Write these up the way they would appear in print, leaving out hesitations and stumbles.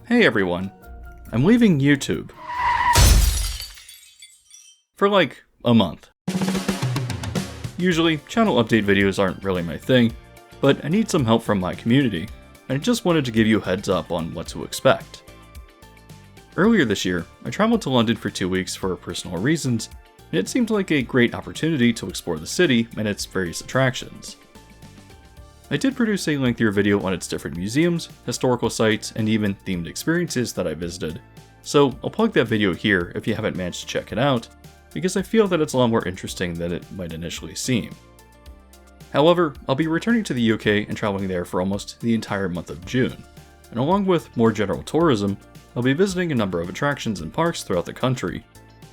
Hey everyone, I'm leaving YouTube. For like a month. Usually, channel update videos aren't really my thing, but I need some help from my community, and I just wanted to give you a heads up on what to expect. Earlier this year, I traveled to London for 2 weeks for personal reasons, and it seemed like a great opportunity to explore the city and its various attractions. I did produce a lengthier video on its different museums, historical sites, and even themed experiences that I visited, so I'll plug that video here if you haven't managed to check it out, because I feel that it's a lot more interesting than it might initially seem. However, I'll be returning to the UK and traveling there for almost the entire month of June, and along with more general tourism, I'll be visiting a number of attractions and parks throughout the country,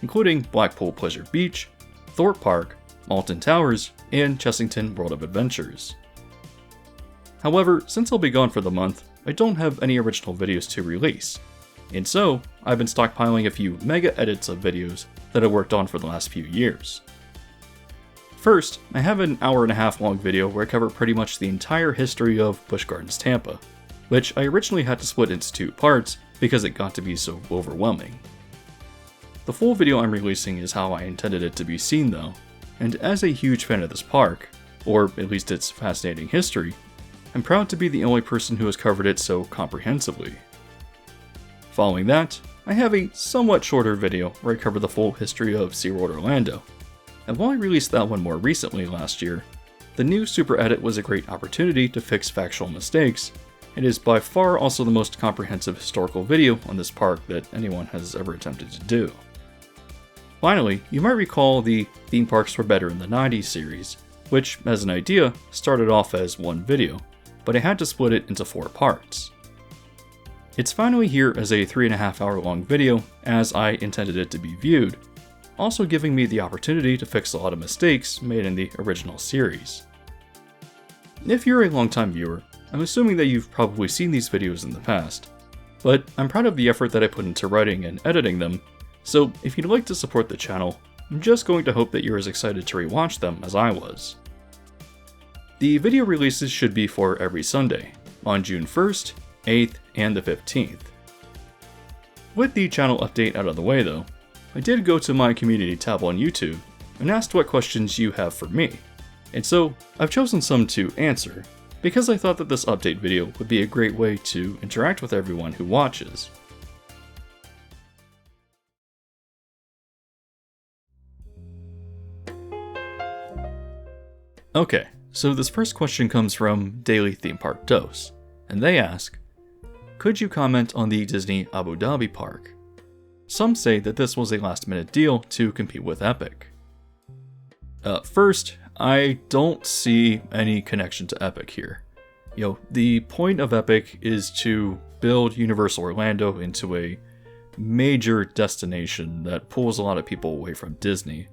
including Blackpool Pleasure Beach, Thorpe Park, Alton Towers, and Chessington World of Adventures. However, since I'll be gone for the month, I don't have any original videos to release, and so I've been stockpiling a few mega edits of videos that I worked on for the last few years. First, I have an hour-and-a-half long video where I cover pretty much the entire history of Busch Gardens Tampa, which I originally had to split into 2 parts because it got to be so overwhelming. The full video I'm releasing is how I intended it to be seen though, and as a huge fan of this park, or at least its fascinating history, I'm proud to be the only person who has covered it so comprehensively. Following that, I have a somewhat shorter video where I cover the full history of SeaWorld Orlando, and while I released that one more recently last year, the new Super Edit was a great opportunity to fix factual mistakes, and is by far also the most comprehensive historical video on this park that anyone has ever attempted to do. Finally, you might recall the Theme Parks Were Better in the 90s series, which, as an idea, started off as one video, but I had to split it into 4 parts. It's finally here as a 3.5 hour long video, as I intended it to be viewed, also giving me the opportunity to fix a lot of mistakes made in the original series. If you're a longtime viewer, I'm assuming that you've probably seen these videos in the past, but I'm proud of the effort that I put into writing and editing them, so if you'd like to support the channel, I'm just going to hope that you're as excited to rewatch them as I was. The video releases should be for every Sunday, on June 1st, 8th, and the 15th. With the channel update out of the way though, I did go to my community tab on YouTube and asked what questions you have for me, and so I've chosen some to answer, because I thought that this update video would be a great way to interact with everyone who watches. Okay, so this first question comes from Daily Theme Park Dose, and they ask, could you comment on the Disney Abu Dhabi park? Some say that this was a last-minute deal to compete with Epic. First, I don't see any connection to Epic here. The point of Epic is to build Universal Orlando into a major destination that pulls a lot of people away from Disney.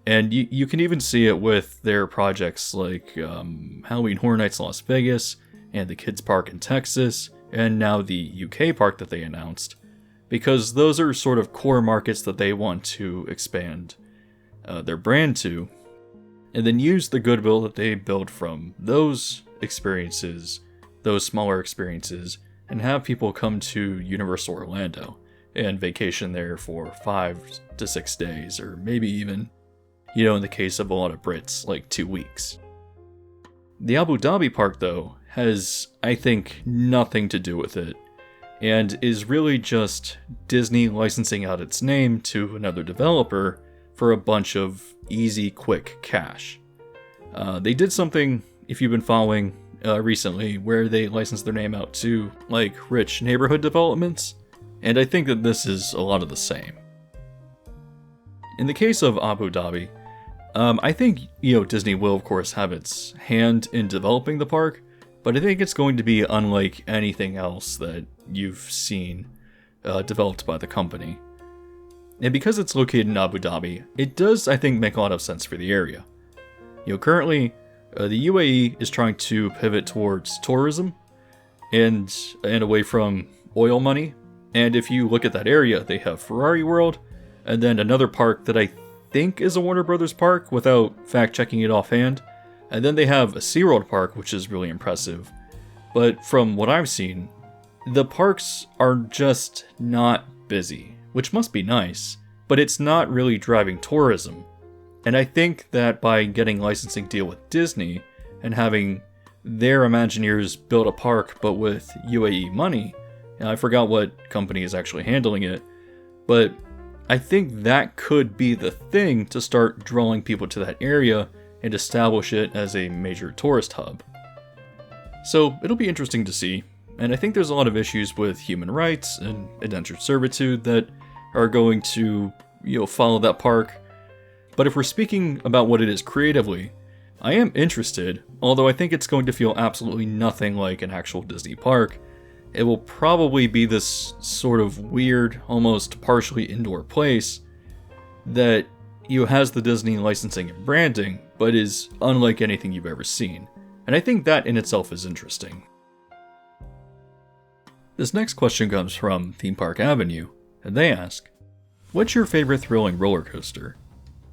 And you can even see it with their projects like Halloween Horror Nights Las Vegas, and the Kids Park in Texas, and now the UK park that they announced, because those are sort of core markets that they want to expand their brand to, and then use the goodwill that they build from those experiences, those smaller experiences, and have people come to Universal Orlando and vacation there for 5 to 6 days, or maybe even, in the case of a lot of Brits, like 2 weeks. The Abu Dhabi park, though, has, I think, nothing to do with it, and is really just Disney licensing out its name to another developer for a bunch of easy, quick cash. They did something, if you've been following recently, where they licensed their name out to, rich neighborhood developments, and I think that this is a lot of the same. In the case of Abu Dhabi, I think, Disney will of course have its hand in developing the park, but I think it's going to be unlike anything else that you've seen developed by the company. And because it's located in Abu Dhabi, it does, I think, make a lot of sense for the area. Currently, the UAE is trying to pivot towards tourism and away from oil money, and if you look at that area, they have Ferrari World, and then another park that I think is a Warner Brothers park without fact-checking it offhand. And then they have a SeaWorld park, which is really impressive. But from what I've seen, the parks are just not busy, which must be nice, but it's not really driving tourism. And I think that by getting licensing deal with Disney and having their Imagineers build a park but with UAE money, and I forgot what company is actually handling it, but I think that could be the thing to start drawing people to that area and establish it as a major tourist hub. So it'll be interesting to see, and I think there's a lot of issues with human rights and indentured servitude that are going to, follow that park. But if we're speaking about what it is creatively, I am interested, although I think it's going to feel absolutely nothing like an actual Disney park. It will probably be this sort of weird, almost partially indoor place that has the Disney licensing and branding, but is unlike anything you've ever seen. And I think that in itself is interesting. This next question comes from Theme Park Avenue, and they ask, what's your favorite thrilling roller coaster?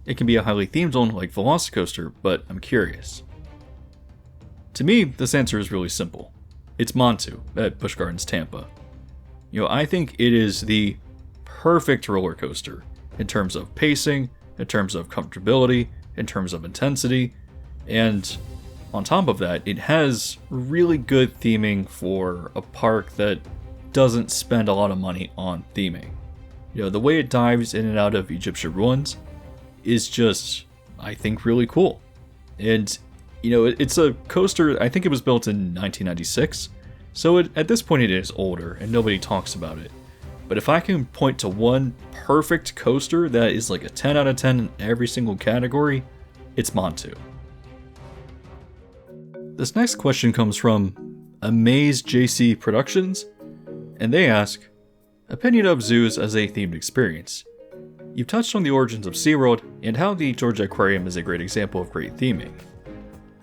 It can be a highly themed one like Velocicoaster, but I'm curious. To me, this answer is really simple. It's Montu at Busch Gardens Tampa. I think it is the perfect roller coaster in terms of pacing, in terms of comfortability, in terms of intensity, and on top of that, it has really good theming for a park that doesn't spend a lot of money on theming. The way it dives in and out of Egyptian ruins is just, I think, really cool. And, it's a coaster, I think it was built in 1996, so at this point it is older and nobody talks about it. But if I can point to one perfect coaster that is like a 10 out of 10 in every single category, it's Montu. This next question comes from Amaze JC Productions, and they ask, opinion of zoos as a themed experience. You've touched on the origins of SeaWorld and how the Georgia Aquarium is a great example of great theming.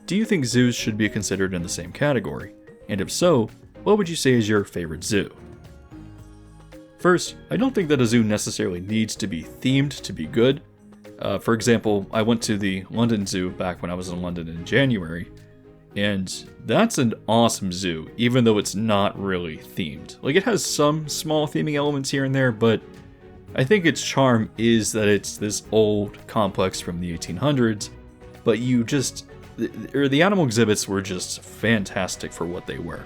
Do you think zoos should be considered in the same category? And if so, what would you say is your favorite zoo? First, I don't think that a zoo necessarily needs to be themed to be good. For example, I went to the London Zoo back when I was in London in January, and that's an awesome zoo, even though it's not really themed. Like, it has some small theming elements here and there, but I think its charm is that it's this old complex from the 1800s, but the animal exhibits were just fantastic for what they were.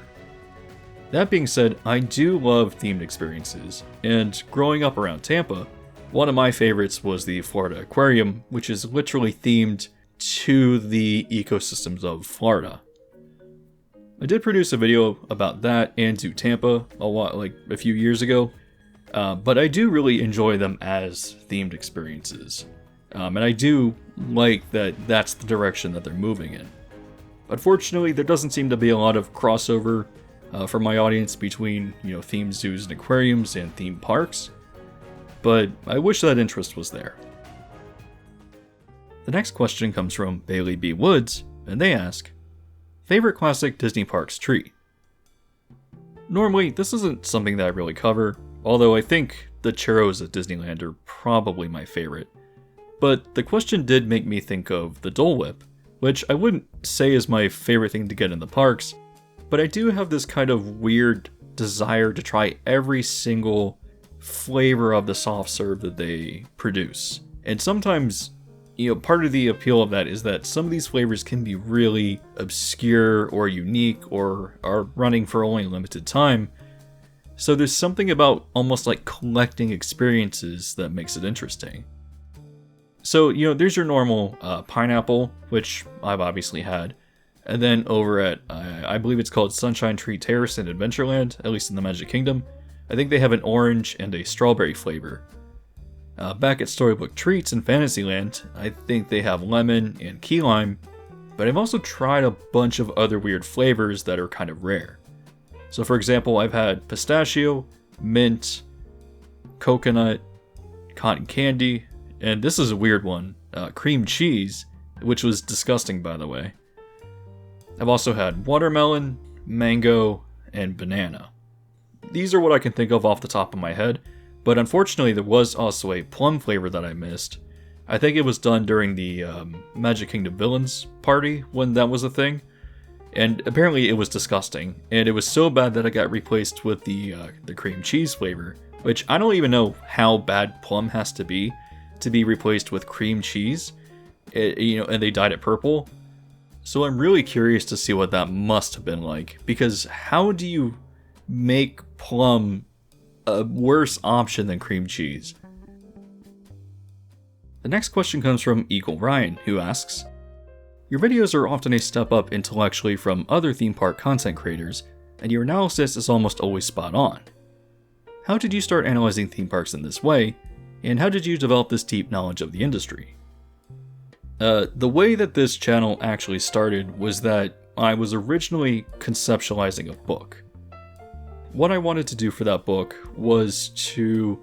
That being said, I do love themed experiences, and growing up around Tampa, one of my favorites was the Florida Aquarium, which is literally themed to the ecosystems of Florida. I did produce a video about that and Zoo Tampa a few years ago, but I do really enjoy them as themed experiences. And I do like that that's the direction that they're moving in. Unfortunately, there doesn't seem to be a lot of crossover for my audience between, themed zoos and aquariums and theme parks, but I wish that interest was there. The next question comes from Bailey B. Woods, and they ask, favorite classic Disney parks treat? Normally, this isn't something that I really cover, although I think the churros at Disneyland are probably my favorite. But the question did make me think of the Dole Whip, which I wouldn't say is my favorite thing to get in the parks, but I do have this kind of weird desire to try every single flavor of the soft serve that they produce. And sometimes, part of the appeal of that is that some of these flavors can be really obscure or unique or are running for only a limited time. So there's something about almost like collecting experiences that makes it interesting. So, there's your normal pineapple, which I've obviously had. And then over at, I believe it's called Sunshine Tree Terrace in Adventureland, at least in the Magic Kingdom, I think they have an orange and a strawberry flavor. Back at Storybook Treats in Fantasyland, I think they have lemon and key lime, but I've also tried a bunch of other weird flavors that are kind of rare. So for example, I've had pistachio, mint, coconut, cotton candy, and this is a weird one, cream cheese, which was disgusting by the way. I've also had watermelon, mango, and banana. These are what I can think of off the top of my head, but unfortunately there was also a plum flavor that I missed. I think it was done during the Magic Kingdom Villains party when that was a thing, and apparently it was disgusting, and it was so bad that it got replaced with the cream cheese flavor, which I don't even know how bad plum has to be replaced with cream cheese, and they dyed it purple. So I'm really curious to see what that must have been like, because how do you make plum a worse option than cream cheese? The next question comes from Eagle Ryan, who asks, your videos are often a step up intellectually from other theme park content creators, and your analysis is almost always spot on. How did you start analyzing theme parks in this way, and how did you develop this deep knowledge of the industry? The way that this channel actually started was that I was originally conceptualizing a book. What I wanted to do for that book was to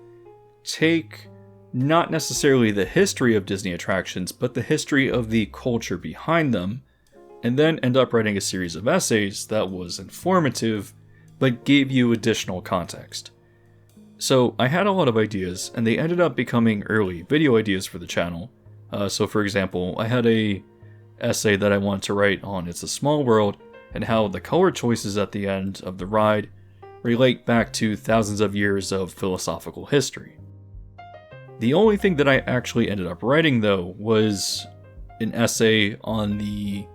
take not necessarily the history of Disney attractions, but the history of the culture behind them, and then end up writing a series of essays that was informative, but gave you additional context. So I had a lot of ideas, and they ended up becoming early video ideas for the channel. So for example, I had a essay that I wanted to write on It's a Small World, and how the color choices at the end of the ride relate back to thousands of years of philosophical history. The only thing that I actually ended up writing, though, was an essay on the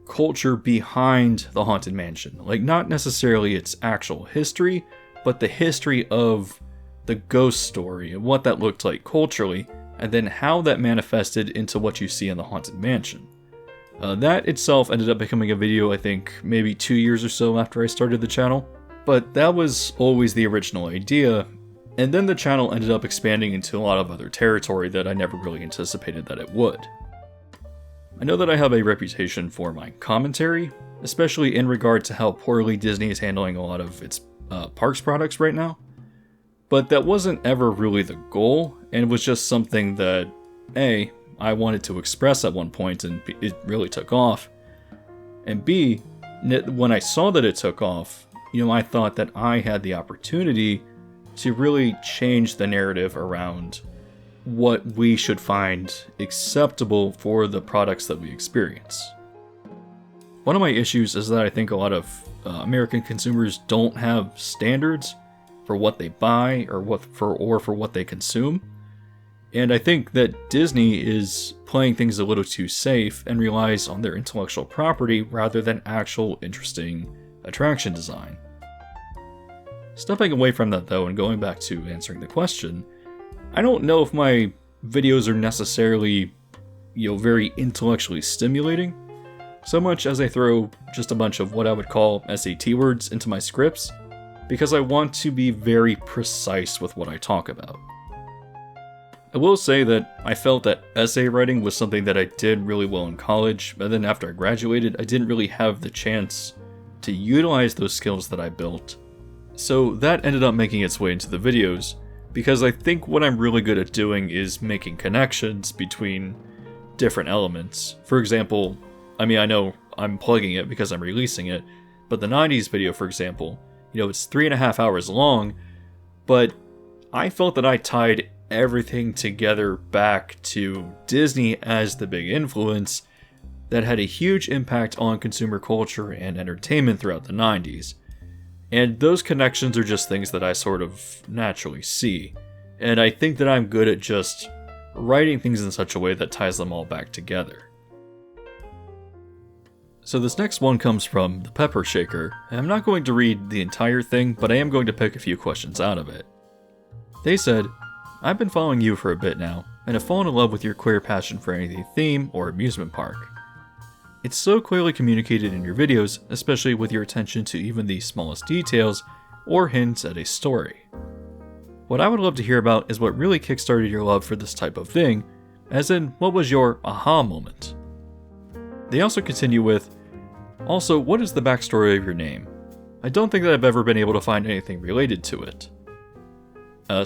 culture behind the Haunted Mansion. Like, not necessarily its actual history, but the history of the ghost story and what that looked like culturally, and then how that manifested into what you see in the Haunted Mansion. That itself ended up becoming a video, I think, maybe 2 years or so after I started the channel, but that was always the original idea. And then the channel ended up expanding into a lot of other territory that I never really anticipated that it would. I know that I have a reputation for my commentary, especially in regard to how poorly Disney is handling a lot of its parks products right now. But that wasn't ever really the goal, and was just something that, A, I wanted to express at one point, and it really took off. And B, when I saw that it took off, I thought that I had the opportunity to really change the narrative around what we should find acceptable for the products that we experience. One of my issues is that I think a lot of American consumers don't have standards for what they buy or for what they consume. And I think that Disney is playing things a little too safe and relies on their intellectual property rather than actual interesting attraction design. Stepping away from that though and going back to answering the question, I don't know if my videos are necessarily, very intellectually stimulating, so much as I throw just a bunch of what I would call SAT words into my scripts, because I want to be very precise with what I talk about. I will say that I felt that essay writing was something that I did really well in college, but then after I graduated, I didn't really have the chance to utilize those skills that I built. So that ended up making its way into the videos, because I think what I'm really good at doing is making connections between different elements. For example, I know I'm plugging it because I'm releasing it, but the 90s video, for example, it's 3.5 hours long, but I felt that I tied everything together back to Disney as the big influence that had a huge impact on consumer culture and entertainment throughout the 90s. And those connections are just things that I sort of naturally see. And I think that I'm good at just writing things in such a way that ties them all back together. So this next one comes from The Pepper Shaker, and I'm not going to read the entire thing, but I am going to pick a few questions out of it. They said, I've been following you for a bit now, and have fallen in love with your clear passion for any theme or amusement park. It's so clearly communicated in your videos, especially with your attention to even the smallest details or hints at a story. What I would love to hear about is what really kickstarted your love for this type of thing, as in, what was your aha moment? They also continue with, also, what is the backstory of your name? I don't think that I've ever been able to find anything related to it.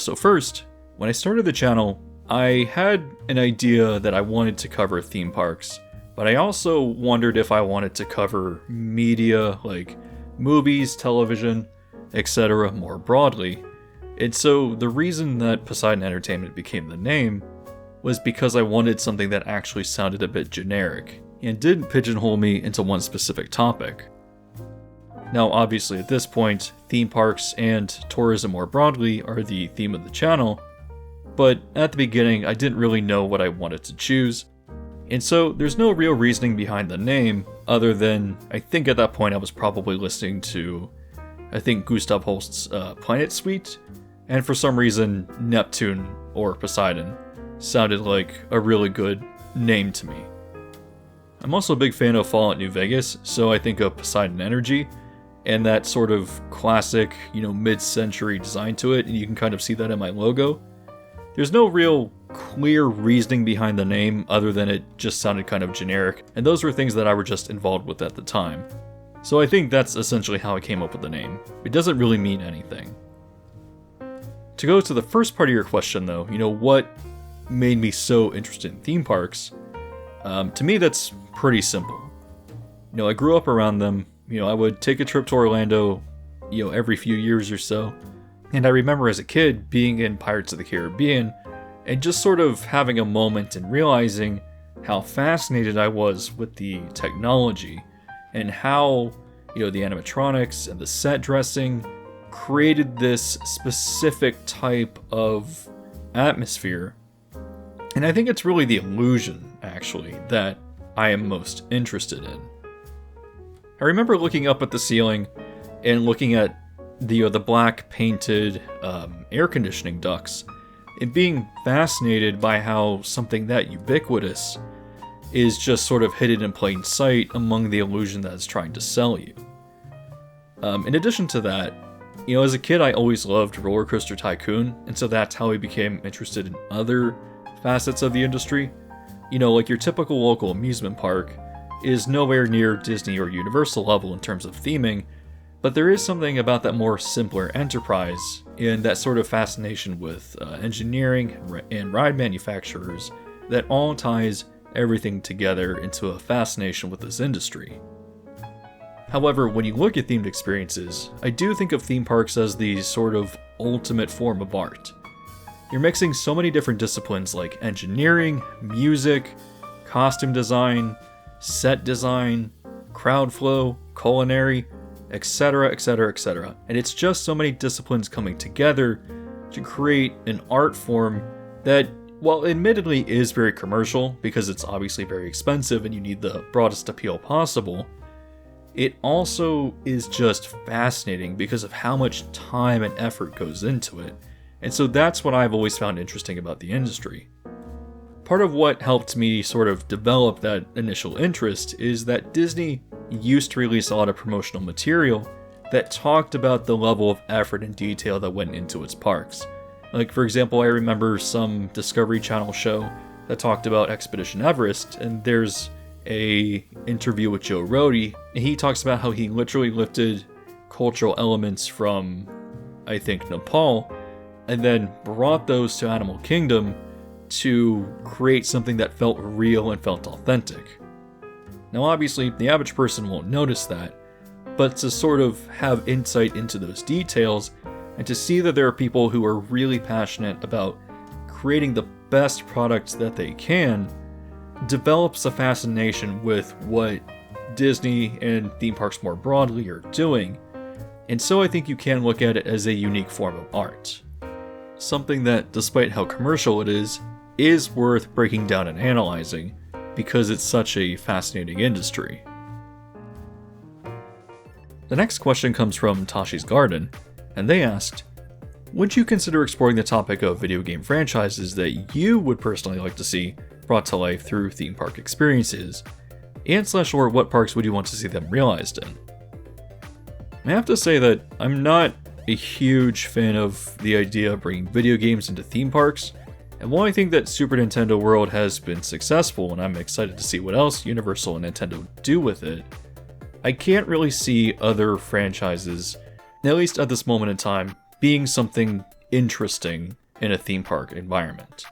So first, when I started the channel, I had an idea that I wanted to cover theme parks, but I also wondered if I wanted to cover media like movies, television, etc. more broadly. And so the reason that Poseidon Entertainment became the name was because I wanted something that actually sounded a bit generic and didn't pigeonhole me into one specific topic. Now, obviously at this point, theme parks and tourism more broadly are the theme of the channel, but at the beginning I didn't really know what I wanted to choose, and so there's no real reasoning behind the name other than I think at that point I was probably listening to, Gustav Holst's Planet Suite, and for some reason Neptune or Poseidon sounded like a really good name to me. I'm also a big fan of Fallout New Vegas, so I think of Poseidon Energy and that sort of classic, mid-century design to it, and you can kind of see that in my logo. There's no real clear reasoning behind the name other than it just sounded kind of generic, and those were things that I were just involved with at the time. So I think that's essentially how I came up with the name. It doesn't really mean anything. To go to the first part of your question though, what made me so interested in theme parks? To me that's pretty simple. I grew up around them. I would take a trip to Orlando, every few years or so. And I remember as a kid being in Pirates of the Caribbean and just sort of having a moment and realizing how fascinated I was with the technology and how, the animatronics and the set dressing created this specific type of atmosphere. And I think it's really the illusion, actually, that I am most interested in. I remember looking up at the ceiling and looking at the black painted air conditioning ducts and being fascinated by how something that ubiquitous is just sort of hidden in plain sight among the illusion that it's trying to sell you. In addition to that, as a kid I always loved Roller Coaster Tycoon, and so that's how I became interested in other facets of the industry. Like your typical local amusement park is nowhere near Disney or Universal level in terms of theming, but there is something about that more simpler enterprise and that sort of fascination with engineering and ride manufacturers that all ties everything together into a fascination with this industry. However, when you look at themed experiences, I do think of theme parks as the sort of ultimate form of art. You're mixing so many different disciplines like engineering, music, costume design, set design, crowd flow, culinary, etc., etc., etc. And it's just so many disciplines coming together to create an art form that, while admittedly is very commercial because it's obviously very expensive and you need the broadest appeal possible, it also is just fascinating because of how much time and effort goes into it. And so that's what I've always found interesting about the industry. Part of what helped me sort of develop that initial interest is that Disney used to release a lot of promotional material that talked about the level of effort and detail that went into its parks. Like, for example, I remember some Discovery Channel show that talked about Expedition Everest, and there's a interview with Joe Rohde, and he talks about how he literally lifted cultural elements from, I think, Nepal, and then brought those to Animal Kingdom to create something that felt real and felt authentic. Now obviously, the average person won't notice that, but to sort of have insight into those details, and to see that there are people who are really passionate about creating the best products that they can, develops a fascination with what Disney and theme parks more broadly are doing, and so I think you can look at it as a unique form of art. Something that, despite how commercial it is worth breaking down and analyzing, because it's such a fascinating industry. The next question comes from Tashi's Garden, and they asked, would you consider exploring the topic of video game franchises that you would personally like to see brought to life through theme park experiences, and/or what parks would you want to see them realized in? I have to say that I'm not a huge fan of the idea of bringing video games into theme parks, and while I think that Super Nintendo World has been successful and I'm excited to see what else Universal and Nintendo do with it, I can't really see other franchises, at least at this moment in time, being something interesting in a theme park environment.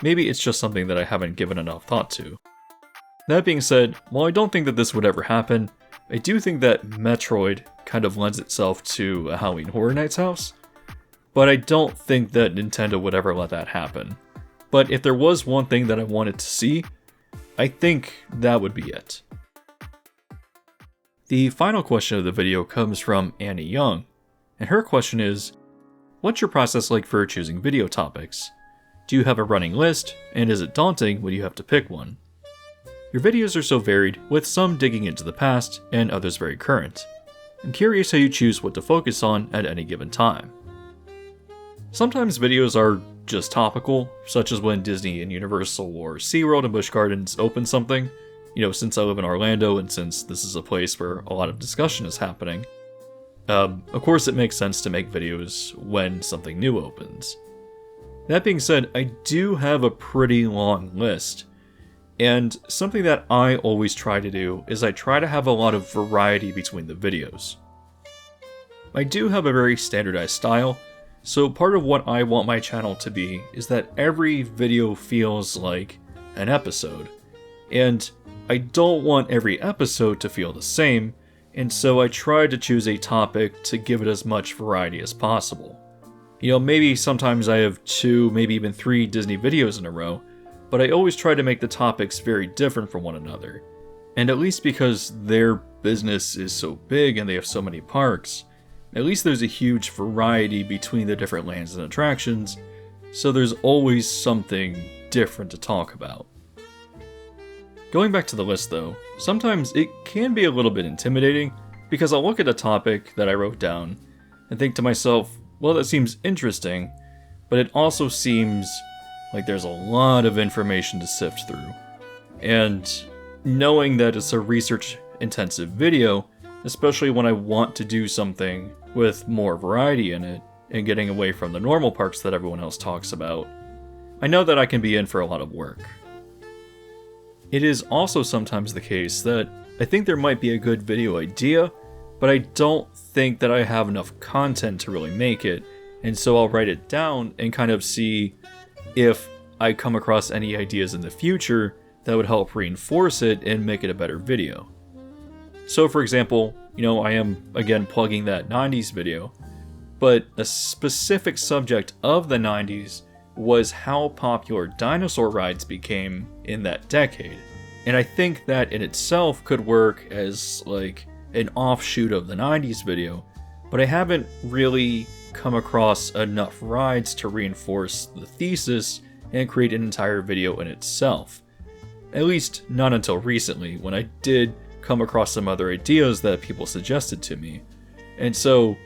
Maybe it's just something that I haven't given enough thought to. That being said, while I don't think that this would ever happen, I do think that Metroid kind of lends itself to a Halloween Horror Nights house, but I don't think that Nintendo would ever let that happen. But if there was one thing that I wanted to see, I think that would be it. The final question of the video comes from Annie Young, and her question is, what's your process like for choosing video topics? Do you have a running list, and is it daunting when you have to pick one? Your videos are so varied, with some digging into the past and others very current. I'm curious how you choose what to focus on at any given time. Sometimes videos are just topical, such as when Disney and Universal or SeaWorld and Busch Gardens open something. Since I live in Orlando and since this is a place where a lot of discussion is happening, of course it makes sense to make videos when something new opens. That being said, I do have a pretty long list, and something that I always try to do is I try to have a lot of variety between the videos. I do have a very standardized style, so part of what I want my channel to be is that every video feels like an episode, and I don't want every episode to feel the same, and so I try to choose a topic to give it as much variety as possible. Maybe sometimes I have 2, maybe even 3 Disney videos in a row, but I always try to make the topics very different from one another. And at least because their business is so big and they have so many parks, at least there's a huge variety between the different lands and attractions, so there's always something different to talk about. Going back to the list though, sometimes it can be a little bit intimidating because I'll look at a topic that I wrote down and think to myself, well, that seems interesting, but it also seems like there's a lot of information to sift through. And knowing that it's a research-intensive video, especially when I want to do something with more variety in it and getting away from the normal parks that everyone else talks about, I know that I can be in for a lot of work. It is also sometimes the case that I think there might be a good video idea, but I don't think that I have enough content to really make it, and so I'll write it down and kind of see if I come across any ideas in the future that would help reinforce it and make it a better video. So for example, I am again plugging that 90s video, but a specific subject of the 90s was how popular dinosaur rides became in that decade. And I think that in itself could work as like an offshoot of the 90s video, but I haven't really come across enough rides to reinforce the thesis and create an entire video in itself. At least not until recently, when I did come across some other ideas that people suggested to me. And so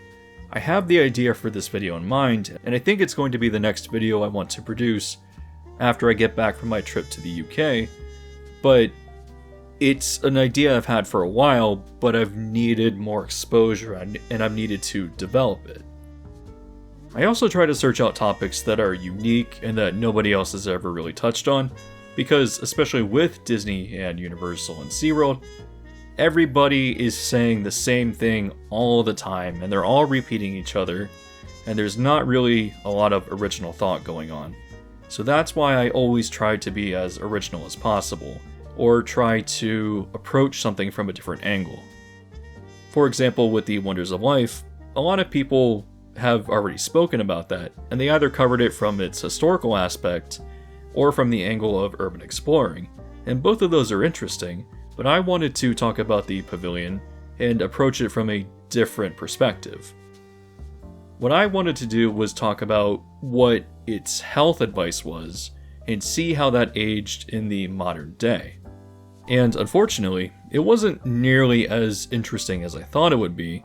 I have the idea for this video in mind, and I think it's going to be the next video I want to produce after I get back from my trip to the UK, but it's an idea I've had for a while, but I've needed more exposure and I've needed to develop it. I also try to search out topics that are unique and that nobody else has ever really touched on, because especially with Disney and Universal and SeaWorld, everybody is saying the same thing all the time and they're all repeating each other, and there's not really a lot of original thought going on. So that's why I always try to be as original as possible, or try to approach something from a different angle. For example, with the Wonders of Life, a lot of people have already spoken about that, and they either covered it from its historical aspect or from the angle of urban exploring, and both of those are interesting, but I wanted to talk about the pavilion and approach it from a different perspective. What I wanted to do was talk about what its health advice was and see how that aged in the modern day. And unfortunately, it wasn't nearly as interesting as I thought it would be,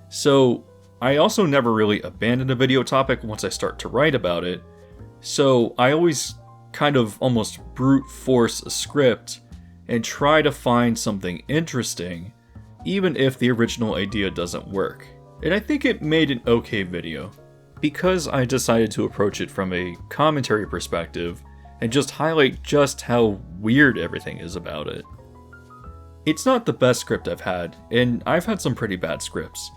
so I also never really abandoned a video topic once I start to write about it, so I always kind of almost brute force a script and try to find something interesting, even if the original idea doesn't work. And I think it made an okay video, because I decided to approach it from a commentary perspective and just highlight just how weird everything is about it. It's not the best script I've had, and I've had some pretty bad scripts,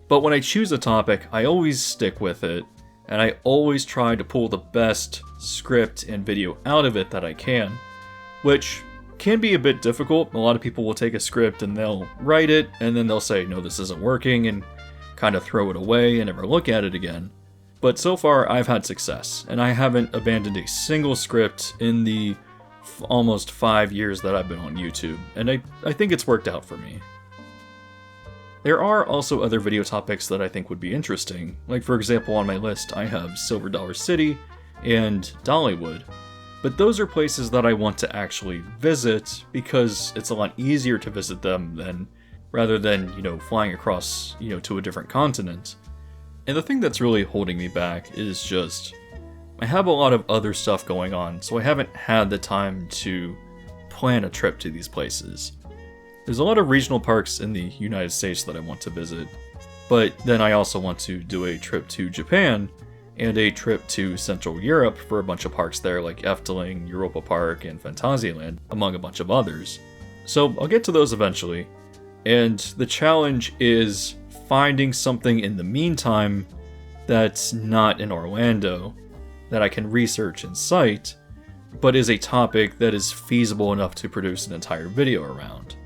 but when I choose a topic, I always stick with it, and I always try to pull the best script and video out of it that I can, which can be a bit difficult. A lot of people will take a script and they'll write it, and then they'll say, no, this isn't working, and kind of throw it away and never look at it again. But so far, I've had success, and I haven't abandoned a single script in the almost 5 years that I've been on YouTube, and I think it's worked out for me. There are also other video topics that I think would be interesting, like for example on my list I have Silver Dollar City and Dollywood, but those are places that I want to actually visit because it's a lot easier to visit them rather than, flying across, to a different continent. And the thing that's really holding me back is just, I have a lot of other stuff going on, so I haven't had the time to plan a trip to these places. There's a lot of regional parks in the United States that I want to visit, but then I also want to do a trip to Japan and a trip to Central Europe for a bunch of parks there like Efteling, Europa Park, and Phantasialand, among a bunch of others. So I'll get to those eventually, and the challenge is finding something in the meantime that's not in Orlando that I can research and cite, but is a topic that is feasible enough to produce an entire video around.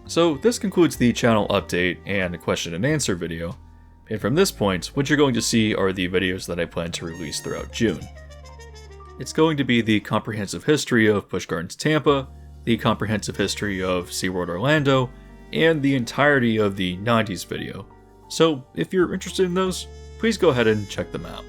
So this concludes the channel update and question and answer video, and from this point, what you're going to see are the videos that I plan to release throughout June. It's going to be the comprehensive history of Busch Gardens Tampa, the comprehensive history of SeaWorld Orlando, and the entirety of the 90s video. So if you're interested in those, please go ahead and check them out.